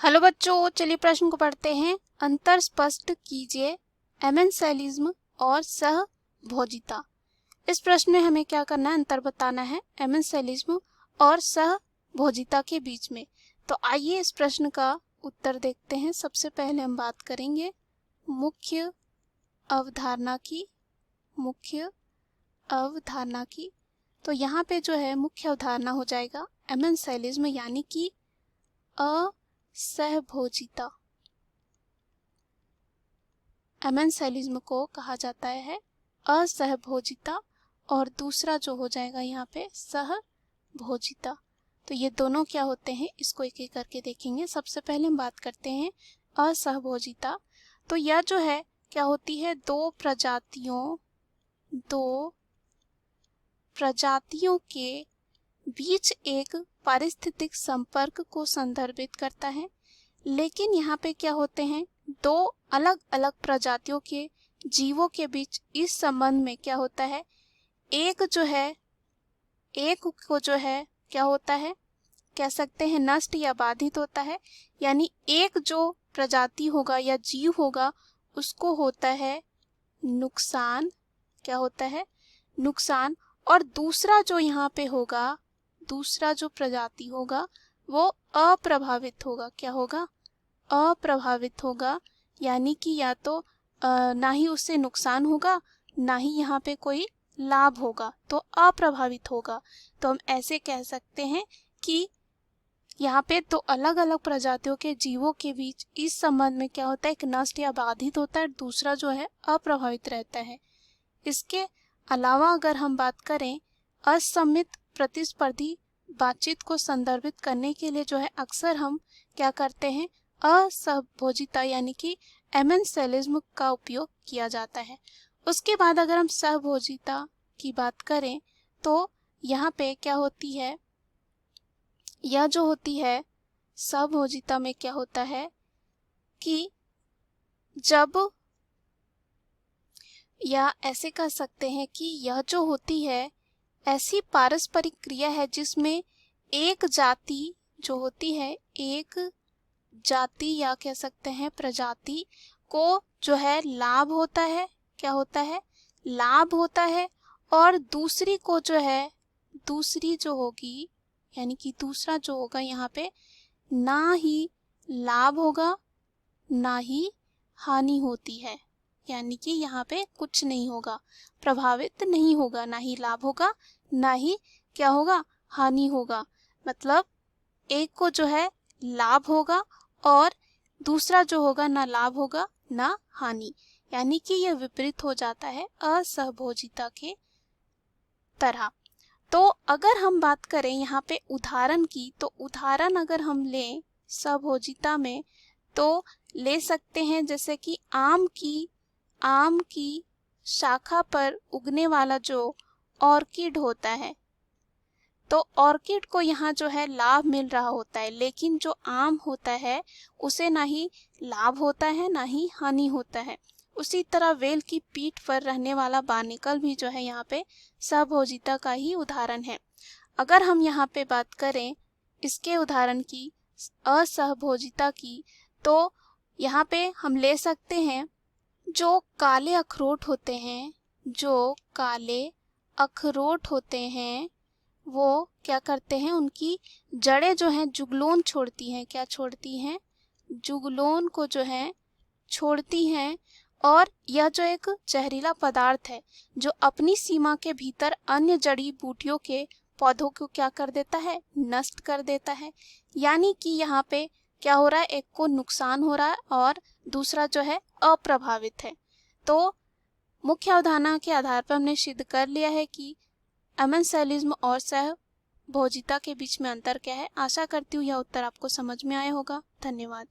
Hello बच्चों, चलिए प्रश्न को पढ़ते हैं। अंतर स्पष्ट कीजिए एमेंसेलिज्म और सहभोजिता। इस प्रश्न में हमें क्या करना है, अंतर बताना है एमेंसेलिज्म और सहभोजिता के बीच में। तो आइए इस प्रश्न का उत्तर देखते हैं। सबसे पहले हम बात करेंगे मुख्य अवधारणा की। तो यहाँ पे जो है मुख्य अवधारणा हो जाएगा एमेंसेलिज्म यानी कि असहभोजिता। एमेंसेलिज्म को कहा जाता है असहभोजिता और दूसरा जो हो जाएगा यहाँ पे सहभोजिता। तो ये दोनों क्या होते हैं, इसको एक एक करके देखेंगे। सबसे पहले हम बात करते हैं असहभोजिता। तो यह जो है क्या होती है, दो प्रजातियों के बीच एक पारिस्थितिक संपर्क को संदर्भित करता है। लेकिन यहाँ पे क्या होते हैं, दो अलग अलग प्रजातियों के जीवों के बीच इस संबंध में क्या होता है, एक को जो है क्या होता है, कह सकते हैं नष्ट या बाधित होता है। यानी एक जो प्रजाति होगा या जीव होगा उसको होता है नुकसान, क्या होता है नुकसान। और दूसरा जो यहाँ पे होगा, दूसरा जो प्रजाति होगा वो अप्रभावित होगा। क्या होगा, अप्रभावित होगा। यानी कि या तो ना ही उससे नुकसान होगा ना ही यहाँ पे कोई लाभ होगा, तो अप्रभावित होगा। तो हम ऐसे कह सकते हैं कि यहाँ पे तो अलग अलग प्रजातियों के जीवों के बीच इस संबंध में क्या होता है, एक नष्ट या बाधित होता है, दूसरा जो है अप्रभावित रहता है। इसके अलावा अगर हम बात करें असममित प्रतिस्पर्धी बातचीत को संदर्भित करने के लिए जो है अक्सर हम क्या करते हैं, असहभोजिता यानी कि एमेंसेलिज्म का उपयोग किया जाता है। उसके बाद अगर हम सहभोजिता की बात करें तो यहाँ पे क्या होती है, यह जो होती है सहभोजिता में क्या होता है कि जब, या ऐसे कह सकते हैं कि यह जो होती है ऐसी पारस्परिक क्रिया है जिसमें एक जाति जो होती है, एक जाति या कह सकते हैं प्रजाति को जो है लाभ होता है, क्या होता है लाभ होता है। और दूसरी को जो है, दूसरी जो होगी यानी कि दूसरा जो होगा यहाँ पे ना ही लाभ होगा ना ही हानि होती है। यानी कि यहाँ पे कुछ नहीं होगा, प्रभावित नहीं होगा, ना ही लाभ होगा ना ही क्या होगा, हानि होगा। मतलब एक को जो है लाभ होगा और दूसरा जो होगा ना लाभ होगा ना हानि। यानी कि यह विपरीत हो जाता है असहभोजिता के तरह। तो अगर हम बात करें यहाँ पे उदाहरण की, तो उदाहरण अगर हम लें सहभोजिता में तो ले सकते हैं जैसे कि आम की शाखा पर उगने वाला जो ऑर्किड होता है, तो ऑर्किड को यहाँ जो है लाभ मिल रहा होता है, लेकिन जो आम होता है उसे ना ही लाभ होता है ना ही हानि होता है। उसी तरह वेल की पीठ पर रहने वाला बार्नेकल भी जो है यहाँ पे सहभोजिता का ही उदाहरण है। अगर हम यहाँ पे बात करें इसके उदाहरण की, असहभोजिता की, तो यहाँ पे हम ले सकते हैं जो काले अखरोट होते हैं, जो काले अखरोट होते हैं वो क्या करते हैं, उनकी जड़ें जो हैं जुगलून छोड़ती हैं। क्या छोड़ती हैं, जुगलून को जो है छोड़ती हैं। और यह जो एक जहरीला पदार्थ है जो अपनी सीमा के भीतर अन्य जड़ी बूटियों के पौधों को क्या कर देता है, नष्ट कर देता है। यानी कि यहाँ पे क्या हो रहा है, एक को नुकसान हो रहा है और दूसरा जो है अप्रभावित है। तो मुख्य अवधारणा के आधार पर हमने सिद्ध कर लिया है कि एमेंसेलिज्म और सहभोजिता के बीच में अंतर क्या है। आशा करती हूँ यह उत्तर आपको समझ में आया होगा। धन्यवाद।